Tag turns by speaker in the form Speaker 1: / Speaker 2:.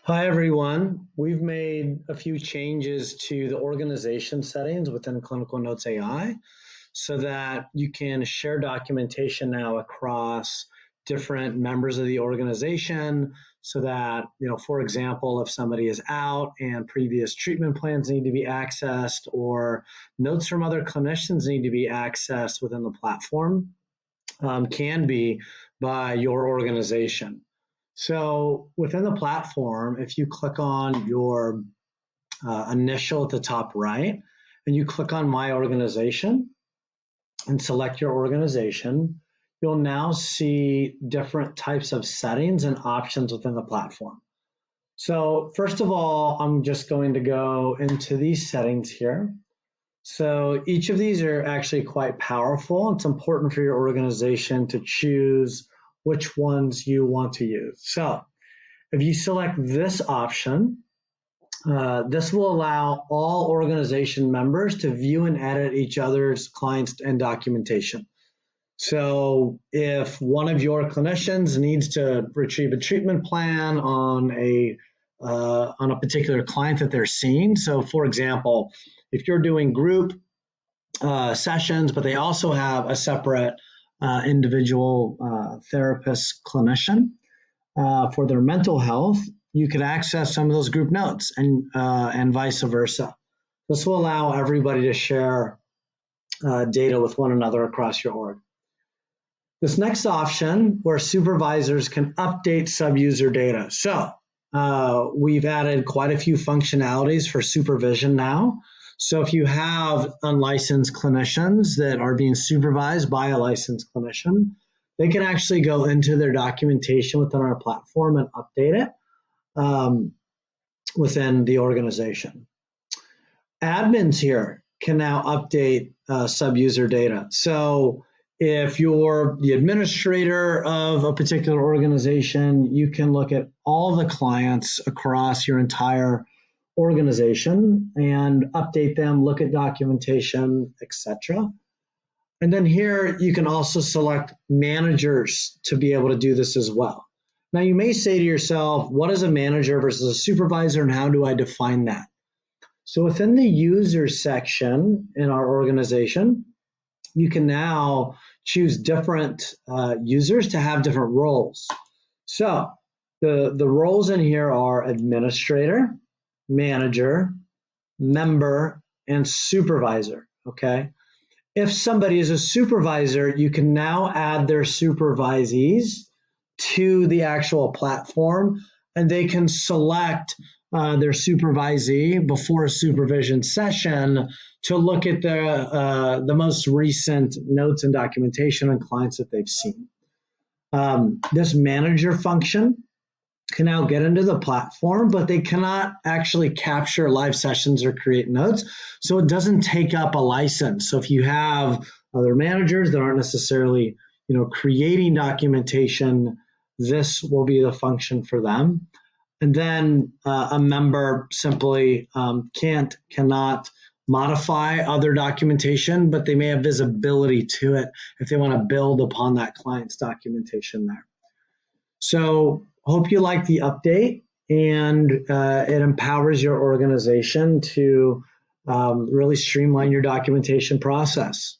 Speaker 1: Hi, everyone. We've made a few changes to the organization settings within Clinical Notes AI so that you can share documentation now across different members of the organization so that, for example, if somebody is out and previous treatment plans need to be accessed or notes from other clinicians need to be accessed within the platform, can be by your organization. So within the platform, if you click on your initial at the top right, and you click on My Organization and select your organization, you'll now see different types of settings and options within the platform. So first of all, I'm just going to go into these settings here. So each of these are actually quite powerful. It's important for your organization to choose which ones you want to use. So if you select this option, this will allow all organization members to view and edit each other's clients and documentation. So if one of your clinicians needs to retrieve a treatment plan on a particular client that they're seeing, so for example, if you're doing group sessions, but they also have a separate individual therapist clinician for their mental health, you could access some of those group notes and vice versa. This will allow everybody to share data with one another across your org. This next option where supervisors can update sub-user data. So we've added quite a few functionalities for supervision now. So if you have unlicensed clinicians that are being supervised by a licensed clinician, they can actually go into their documentation within our platform and update it within the organization. Admins here can now update sub-user data. So if you're the administrator of a particular organization, you can look at all the clients across your entire organization and update them, look at documentation, etc. And then here you can also select managers to be able to do this as well. Now you may say to yourself, what is a manager versus a supervisor and how do I define that? So within the user section in our organization, you can now choose different users to have different roles. So the roles in here are administrator, manager, member, and supervisor, okay? If somebody is a supervisor, you can now add their supervisees to the actual platform, and they can select their supervisee before a supervision session to look at the most recent notes and documentation on clients that they've seen. This manager function can now get into the platform, but they cannot actually capture live sessions or create notes. So it doesn't take up a license. So if you have other managers that aren't necessarily, creating documentation, this will be the function for them. And then a member simply cannot modify other documentation, but they may have visibility to it if they want to build upon that client's documentation there. So hope you like the update, and it empowers your organization to really streamline your documentation process.